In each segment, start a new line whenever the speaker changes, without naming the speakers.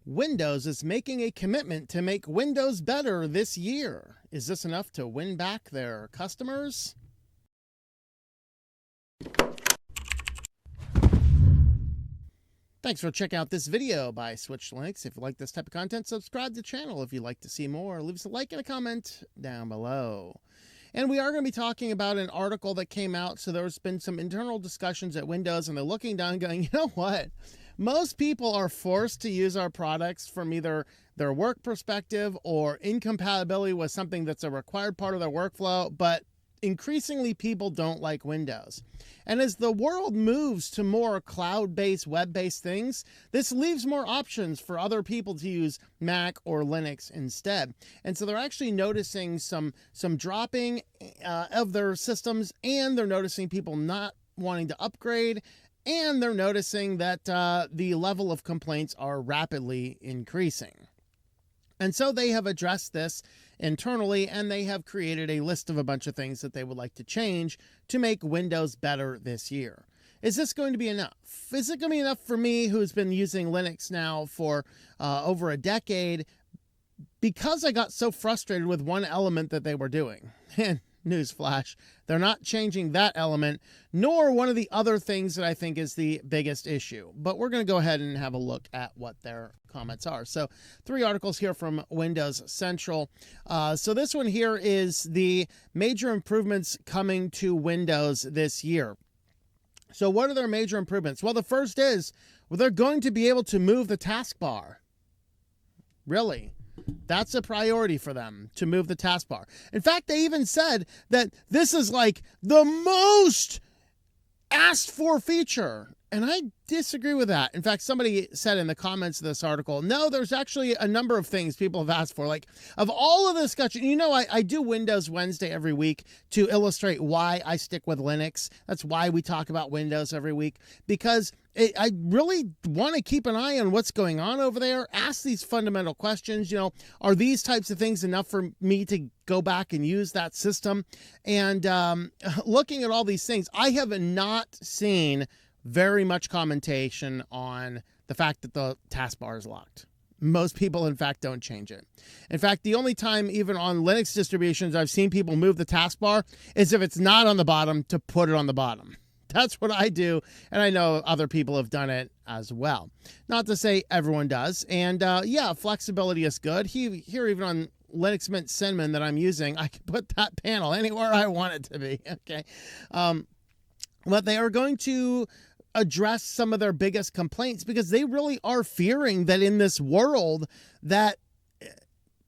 Windows is making a commitment to make Windows better this year. Is this enough to win back their customers? Thanks for checking out this video by switchedtolinux. If you like this type of content, subscribe to the channel. If you'd like to see more, leave us a like and a comment down below. And we are going to be talking about an article that came out. So there's been some internal discussions at Windows, and they're looking down going, you know what? Most people are forced to use our products from either their work perspective or incompatibility with something that's a required part of their workflow, but increasingly people don't like Windows. And as the world moves to more cloud-based, web-based things, this leaves more options for other people to use Mac or Linux instead. And so they're actually noticing some dropping of their systems, and they're noticing people not wanting to upgrade, and they're noticing that the level of complaints are rapidly increasing. And so they have addressed this internally, and they have created a list of a bunch of things that they would like to change to make Windows better this year. Is this going to be enough? Is it going to be enough for me, who's been using Linux now for over a decade, because I got so frustrated with one element that they were doing? And newsflash, they're not changing that element, nor one of the other things that I think is the biggest issue. But we're going to go ahead and have a look at what their comments are. So 3 articles here from Windows Central. So this one here is the major improvements coming to Windows this year. So what are their major improvements? Well, the first is, well, they're going to be able to move the taskbar. Really? That's a priority for them, to move the taskbar. In fact, they even said that this is like the most asked for feature. And I disagree with that. In fact, somebody said in the comments of this article, no, there's actually a number of things people have asked for. Like, of all of the discussion, you know, I do Windows Wednesday every week to illustrate why I stick with Linux. That's why we talk about Windows every week, because I really want to keep an eye on what's going on over there, ask these fundamental questions. You know, are these types of things enough for me to go back and use that system? And looking at all these things, I have not seen very much commentation on the fact that the taskbar is locked. Most people, in fact, don't change it. In fact, the only time even on Linux distributions I've seen people move the taskbar is if it's not on the bottom, to put it on the bottom. That's what I do, and I know other people have done it as well. Not to say everyone does. And yeah, flexibility is good. Here, even on Linux Mint Cinnamon that I'm using, I can put that panel anywhere I want it to be. Okay. But they are going to address some of their biggest complaints, because they really are fearing that in this world that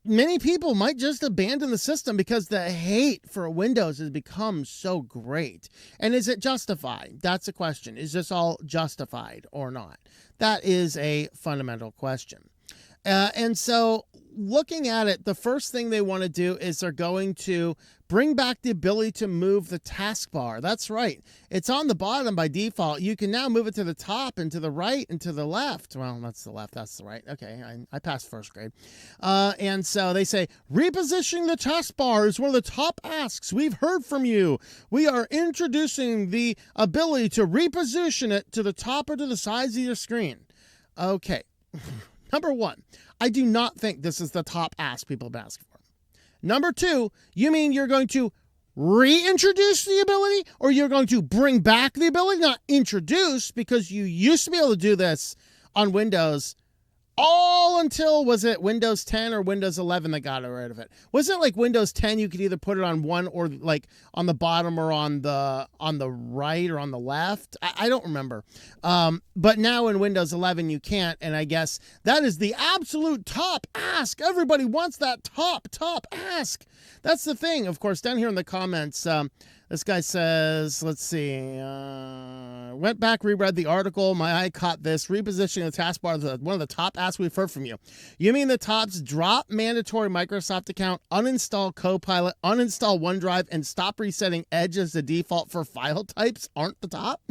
many people might just abandon the system because the hate for Windows has become so great. And is it justified? That's a question. Is this all justified or not? That is a fundamental question. And so looking at it, the first thing they want to do is they're going to bring back the ability to move the taskbar. That's right. It's on the bottom by default. You can now move it to the top and to the right and to the left. Well, that's the left. That's the right. Okay, I passed first grade. And so they say, repositioning the taskbar is one of the top asks. We've heard from you. We are introducing the ability to reposition it to the top or to the sides of your screen. Okay. Number one, I do not think this is the top ask people have been asking for. Number two, you mean you're going to reintroduce the ability, or you're going to bring back the ability? Not introduce, because you used to be able to do this on Windows all until, was it Windows 10 or Windows 11 that got rid of it? Was it like Windows 10, you could either put it on one or like on the bottom or on the right or on the left? I don't remember. But now in Windows 11, you can't. And I guess that is the absolute top ask. Everybody wants that top ask. That's the thing. Of course, down here in the comments, this guy says, let's see, went back, reread the article. My eye caught this. Repositioning the taskbar is one of the top asks we've heard from you. You mean the tops? Drop mandatory Microsoft account, uninstall Copilot, uninstall OneDrive, and stop resetting Edge as the default for file types aren't the top?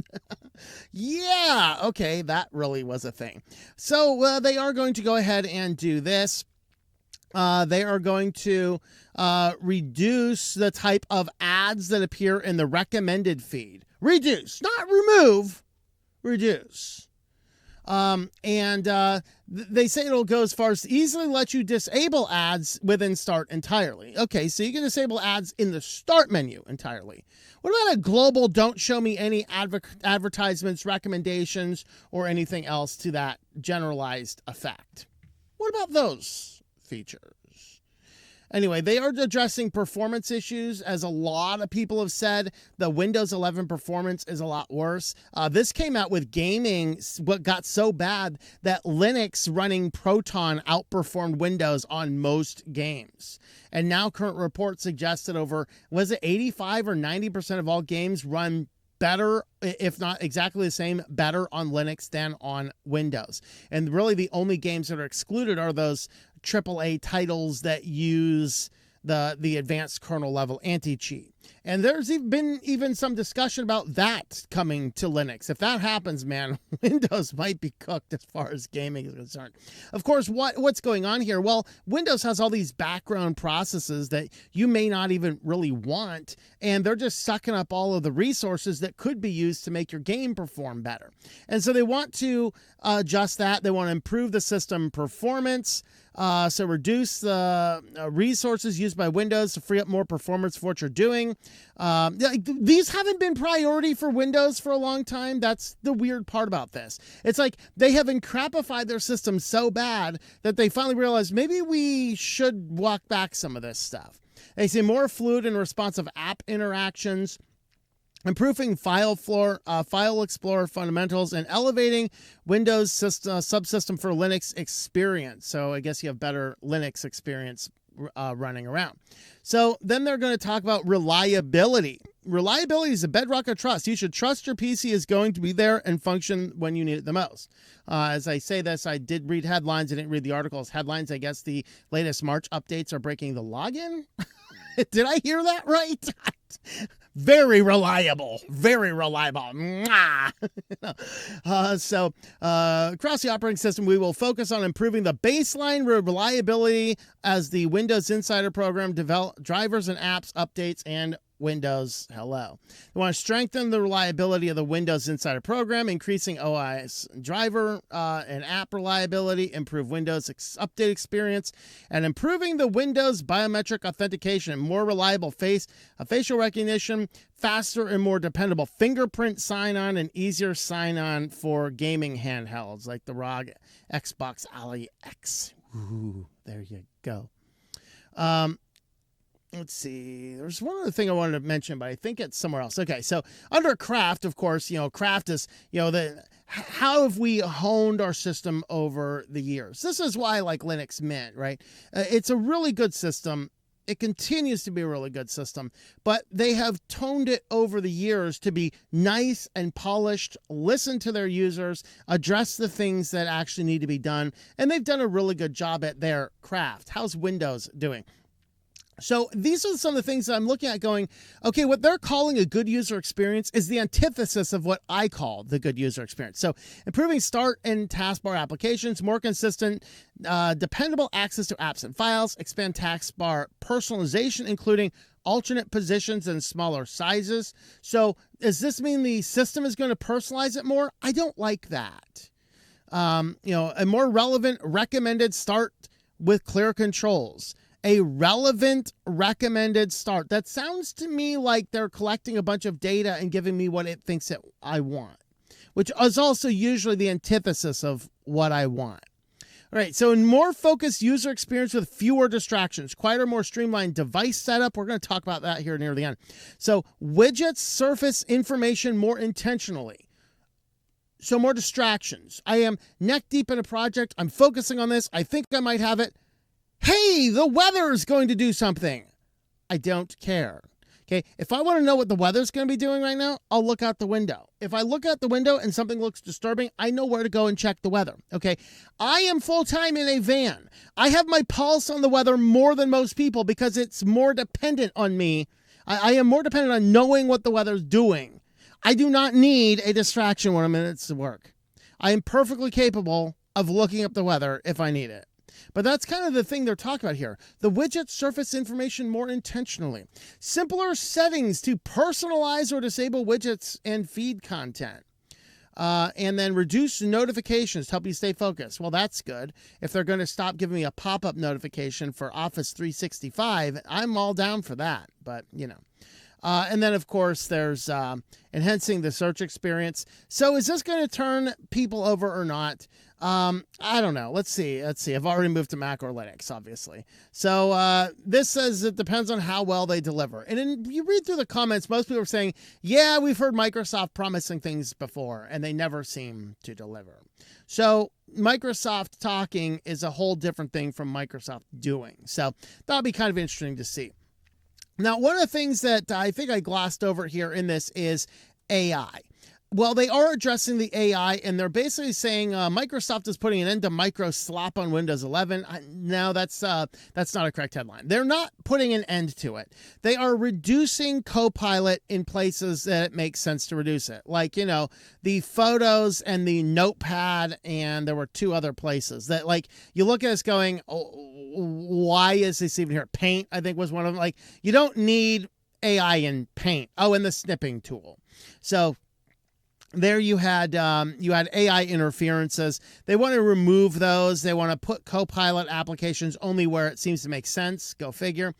Yeah, okay, that really was a thing. So they are going to go ahead and do this. They are going to reduce the type of ads that appear in the recommended feed. Reduce, not remove, reduce. They say it'll go as far as to easily let you disable ads within Start entirely. Okay, so you can disable ads in the Start menu entirely. What about a global don't show me any advertisements, recommendations, or anything else to that generalized effect? What about those features? Anyway, they are addressing performance issues. As a lot of people have said, the Windows 11 performance is a lot worse. This came out with gaming, what got so bad that Linux running Proton outperformed Windows on most games. And now current reports suggest that over, was it 85 or 90% of all games run better, if not exactly the same, better on Linux than on Windows. And really the only games that are excluded are those AAA titles that use the advanced kernel level anti-cheat. And there's been even some discussion about that coming to Linux. If that happens, man, Windows might be cooked as far as gaming is concerned. Of course, what's going on here? Well, Windows has all these background processes that you may not even really want, and they're just sucking up all of the resources that could be used to make your game perform better. And so they want to adjust that. They want to improve the system performance. So reduce the resources used by Windows to free up more performance for what you're doing. These haven't been priority for Windows for a long time. That's the weird part about this. It's like they have encrapified their system so bad that they finally realized maybe we should walk back some of this stuff. They say more fluid and responsive app interactions, improving file explorer fundamentals, and elevating Windows subsystem for Linux experience. So I guess you have better Linux experience running around. So then they're going to talk about reliability. Reliability is a bedrock of trust. You should trust your PC is going to be there and function when you need it the most. As I say this, I did read headlines. I didn't read the articles. Headlines, I guess the latest March updates are breaking the login. Did I hear that right? Very reliable. Very reliable. So across the operating system, we will focus on improving the baseline reliability as the Windows Insider program develop drivers and apps, updates, and Windows Hello. They want to strengthen the reliability of the Windows Insider program, increasing OS driver and app reliability, improve Windows update experience, and improving the Windows biometric authentication, more reliable facial recognition, faster and more dependable fingerprint sign-on, and easier sign-on for gaming handhelds like the ROG Xbox Ally X. Ooh, there you go. Let's see. There's one other thing I wanted to mention, but I think it's somewhere else. Okay, so under craft, of course, craft is, how have we honed our system over the years? This is why I like Linux Mint, right? It's a really good system. It continues to be a really good system, but they have toned it over the years to be nice and polished, listen to their users, address the things that actually need to be done, and they've done a really good job at their craft. How's Windows doing? So these are some of the things that I'm looking at going, okay, what they're calling a good user experience is the antithesis of what I call the good user experience. So improving Start and Taskbar applications, more consistent, dependable access to apps and files, expand Taskbar personalization, including alternate positions and smaller sizes. So does this mean the system is going to personalize it more? I don't like that. A more relevant recommended Start with clear controls. A relevant recommended Start. That sounds to me like they're collecting a bunch of data and giving me what it thinks that I want, which is also usually the antithesis of what I want. All right, so in more focused user experience with fewer distractions, quieter, more streamlined device setup. We're going to talk about that here near the end. So widgets surface information more intentionally. So more distractions. I am neck deep in a project. I'm focusing on this. I think I might have it. Hey, the weather is going to do something. I don't care. Okay, if I want to know what the weather's going to be doing right now, I'll look out the window. If I look out the window and something looks disturbing, I know where to go and check the weather. Okay, I am full-time in a van. I have my pulse on the weather more than most people because it's more dependent on me. I am more dependent on knowing what the weather's doing. I do not need a distraction when I'm in work. I am perfectly capable of looking up the weather if I need it. But that's kind of the thing they're talking about here. The widgets surface information more intentionally. Simpler settings to personalize or disable widgets and feed content. And then reduce notifications to help you stay focused. Well, that's good. If they're going to stop giving me a pop-up notification for Office 365, I'm all down for that. But, you know. And then, of course, there's enhancing the search experience. So is this going to turn people over or not? I don't know. Let's see. I've already moved to Mac or Linux, obviously. So this says it depends on how well they deliver. And then you read through the comments, most people are saying, yeah, we've heard Microsoft promising things before, and they never seem to deliver. So Microsoft talking is a whole different thing from Microsoft doing. So that'll be kind of interesting to see. Now, one of the things that I think I glossed over here in this is AI. Well, they are addressing the AI, and they're basically saying Microsoft is putting an end to Microslop on Windows 11. No, that's not a correct headline. They're not putting an end to it. They are reducing Copilot in places that it makes sense to reduce it. Like, you know, the photos and the notepad, and there were two other places that, like, you look at this going, oh, why is this even here? Paint, I think, was one of them. Like, you don't need AI in Paint. Oh, and the snipping tool. So there you had AI interferences. They want to remove those. They want to put Copilot applications only where it seems to make sense. Go figure.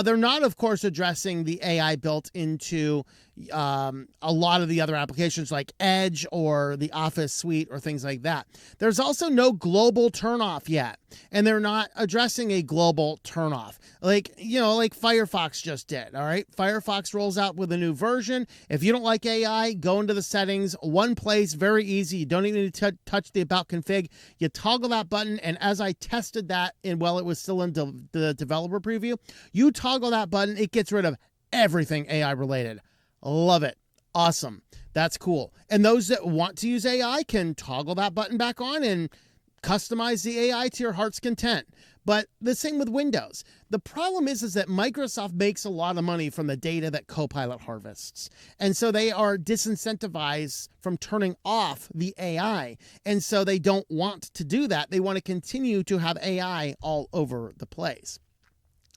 They're not, of course, addressing the AI built into a lot of the other applications like Edge or the Office suite or things like that. There's also no global turnoff yet, and they're not addressing a global turnoff like, you know, like Firefox just did. All right, Firefox rolls out with a new version. If you don't like AI, go into the settings, one place, very easy. You don't even need to touch the about config. You toggle that button, and as I tested that while it was still in the developer preview, you toggle that button, it gets rid of everything AI related. Love it. Awesome. That's cool. And those that want to use AI can toggle that button back on and customize the AI to your heart's content. But the same with Windows. The problem is that Microsoft makes a lot of money from the data that Copilot harvests. And so they are disincentivized from turning off the AI. And so they don't want to do that. They want to continue to have AI all over the place.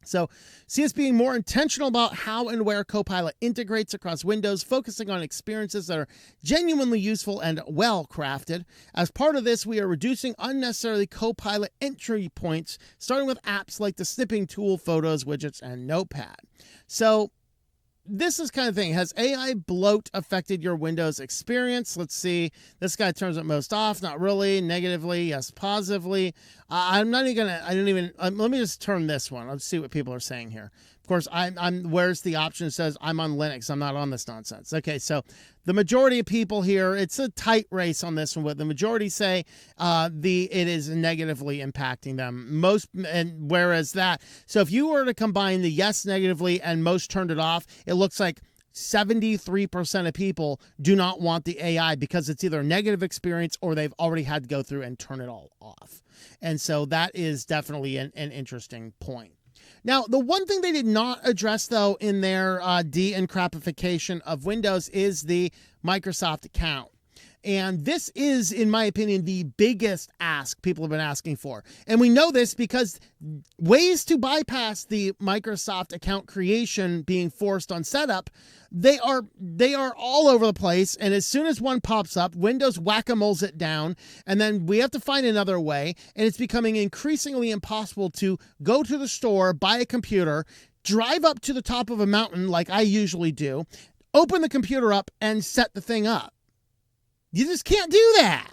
So see us being more intentional about how and where Copilot integrates across Windows, focusing on experiences that are genuinely useful and well-crafted. As part of this, we are reducing unnecessarily Copilot entry points, starting with apps like the snipping tool, photos, widgets, and notepad. So this is kind of thing. Has AI bloat affected your Windows experience? Let's see. This guy turns it most off. Not really. Negatively. Yes. Positively. I'm not even gonna. Let me just turn this one. Let's see what people are saying here. Of course, where's the option that says I'm on Linux? I'm not on this nonsense. Okay, so the majority of people here, it's a tight race on this one, but the majority say it is negatively impacting them. Whereas that, so if you were to combine the yes negatively and most turned it off, it looks like 73% of people do not want the AI because it's either a negative experience or they've already had to go through and turn it all off. And so that is definitely an interesting point. Now, the one thing they did not address, though, in their de-encrapification of Windows is the Microsoft account. And this is, in my opinion, the biggest ask people have been asking for. And we know this because ways to bypass the Microsoft account creation being forced on setup, they are all over the place. And as soon as one pops up, Windows whack-a-moles it down. And then we have to find another way. And it's becoming increasingly impossible to go to the store, buy a computer, drive up to the top of a mountain like I usually do, open the computer up, and set the thing up. You just can't do that.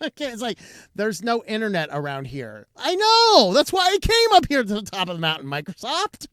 Okay, it's like there's no internet around here. I know. That's why I came up here to the top of the mountain, Microsoft.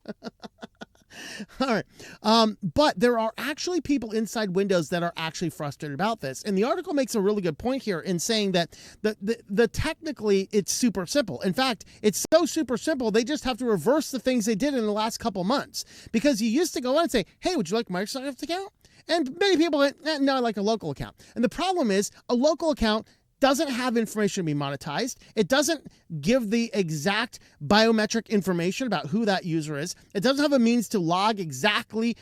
All right. But there are actually people inside Windows that are actually frustrated about this. And the article makes a really good point here in saying that the technically it's super simple. In fact, it's so super simple, they just have to reverse the things they did in the last couple months. Because you used to go on and say, hey, would you like Microsoft account? And many people went, no, I like a local account. And the problem is a local account doesn't have information to be monetized. It doesn't give the exact biometric information about who that user is. It doesn't have a means to log exactly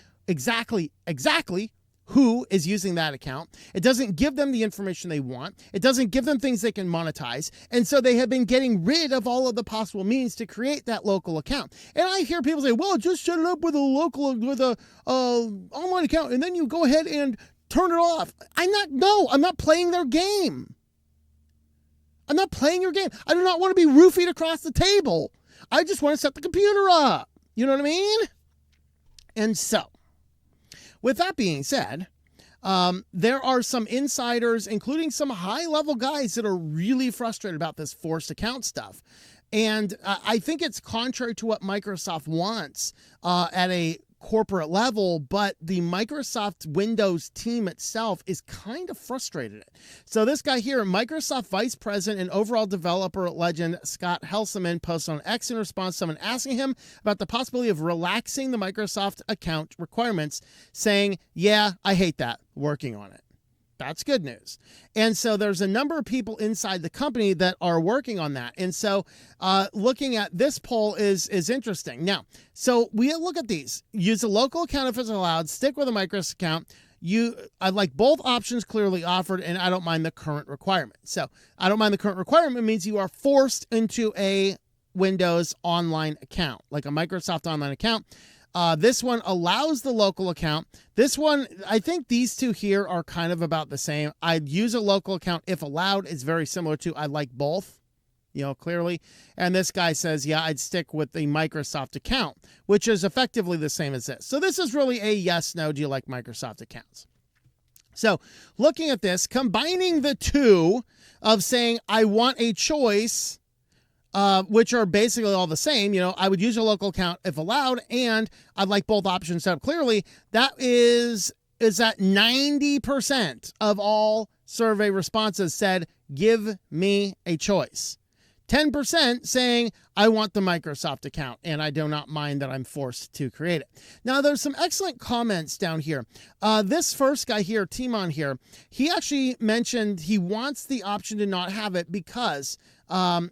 who is using that account. It doesn't give them the information they want. It doesn't give them things they can monetize. And so they have been getting rid of all of the possible means to create that local account. And I hear people say, well, just set it up with a online account. And then you go ahead and turn it off. I'm not playing their game. I'm not playing your game. I do not want to be roofied across the table. I just want to set the computer up. You know what I mean? And so, with that being said, there are some insiders, including some high-level guys that are really frustrated about this forced account stuff. And I think it's contrary to what Microsoft wants at a corporate level, but the Microsoft Windows team itself is kind of frustrated. So this guy here, Microsoft Vice President and overall developer legend Scott Helseman, posted on X in response to someone asking him about the possibility of relaxing the Microsoft account requirements, saying, "Yeah, I hate that. Working on it." That's good news. And so there's a number of people inside the company that are working on that. And so looking at this poll is interesting. Now, so we look at these. Use a local account if it's allowed. Stick with a Microsoft account. I like both options clearly offered, and I don't mind the current requirement. So I don't mind the current requirement means you are forced into a Windows online account, like a Microsoft online account. This one allows the local account. This one, I think these two here are kind of about the same. I'd use a local account if allowed. It's very similar to I like both, clearly. And this guy says, yeah, I'd stick with the Microsoft account, which is effectively the same as this. So this is really a yes, no, do you like Microsoft accounts? So looking at this, combining the two of saying I want a choice, which are basically all the same. I would use a local account if allowed, and I'd like both options set up clearly. That is that 90% of all survey responses said, give me a choice. 10% saying, I want the Microsoft account, and I do not mind that I'm forced to create it. Now, there's some excellent comments down here. This first guy here, Timon here, he actually mentioned he wants the option to not have it because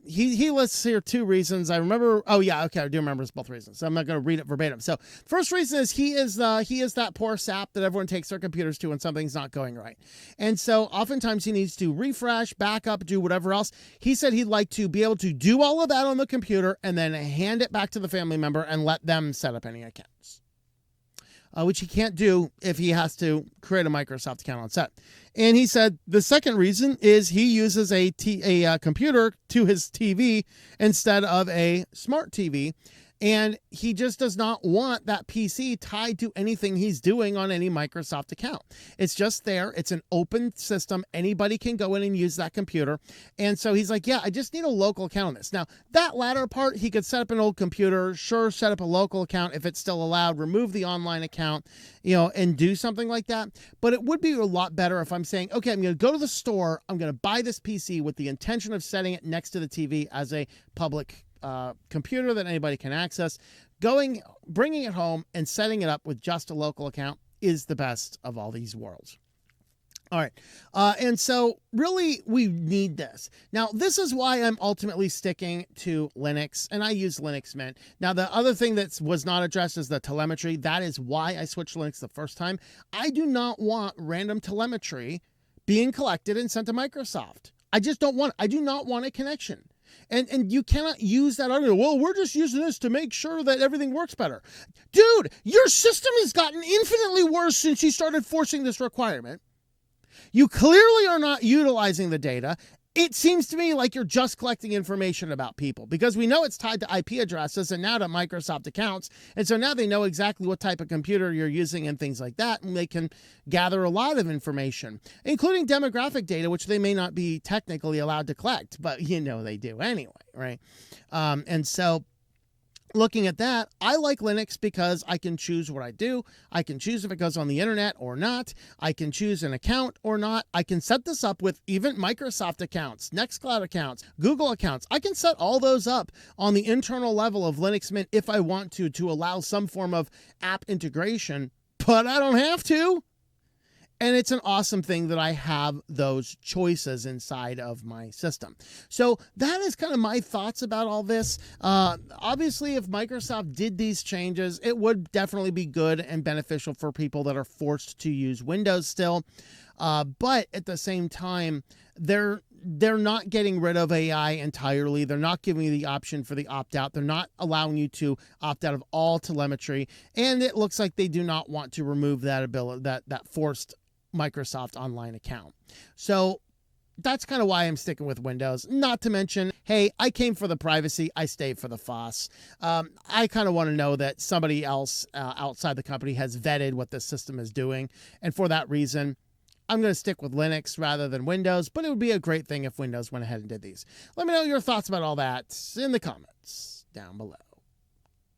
he lists here two reasons. I remember. Oh yeah. Okay. I do remember both reasons. So I'm not going to read it verbatim. So first reason is he is that poor sap that everyone takes their computers to when something's not going right. And so oftentimes he needs to refresh, back up, do whatever else. He said he'd like to be able to do all of that on the computer and then hand it back to the family member and let them set up any accounts. Which he can't do if he has to create a Microsoft account on set. And he said the second reason is he uses a computer to his TV instead of a smart TV. And he just does not want that PC tied to anything he's doing on any Microsoft account. It's just there. It's an open system. Anybody can go in and use that computer. And so he's like, yeah, I just need a local account on this. Now, that latter part, he could set up an old computer, sure, set up a local account if it's still allowed, remove the online account, and do something like that. But it would be a lot better if I'm saying, okay, I'm going to go to the store. I'm going to buy this PC with the intention of setting it next to the TV as a public computer that anybody can access. Bringing it home and setting it up with just a local account is the best of all these worlds. All right. And so really we need this. Now, this is why I'm ultimately sticking to Linux, and I use Linux Mint. Now, the other thing that was not addressed is the telemetry. That is why I switched to Linux the first time. I do not want random telemetry being collected and sent to Microsoft. I just don't want it. I do not want a connection. And you cannot use that argument. Well, we're just using this to make sure that everything works better. Dude, your system has gotten infinitely worse since you started forcing this requirement. You clearly are not utilizing the data. It seems to me like you're just collecting information about people because we know it's tied to IP addresses and now to Microsoft accounts. And so now they know exactly what type of computer you're using and things like that. And they can gather a lot of information, including demographic data, which they may not be technically allowed to collect, but they do anyway, right? And so looking at that, I like Linux because I can choose what I do. I can choose if it goes on the internet or not. I can choose an account or not. I can set this up with even Microsoft accounts, Nextcloud accounts, Google accounts. I can set all those up on the internal level of Linux Mint if I want to allow some form of app integration, but I don't have to. And it's an awesome thing that I have those choices inside of my system. So that is kind of my thoughts about all this. Obviously, if Microsoft did these changes, it would definitely be good and beneficial for people that are forced to use Windows still. But at the same time, they're not getting rid of AI entirely. They're not giving you the option for the opt-out. They're not allowing you to opt out of all telemetry. And it looks like they do not want to remove that ability, that forced Microsoft Online account. So that's kind of why I'm sticking with Windows. Not to mention, hey, I came for the privacy. I stayed for the FOSS. I kind of want to know that somebody else outside the company has vetted what this system is doing. And for that reason, I'm going to stick with Linux rather than Windows. But it would be a great thing if Windows went ahead and did these. Let me know your thoughts about all that in the comments down below.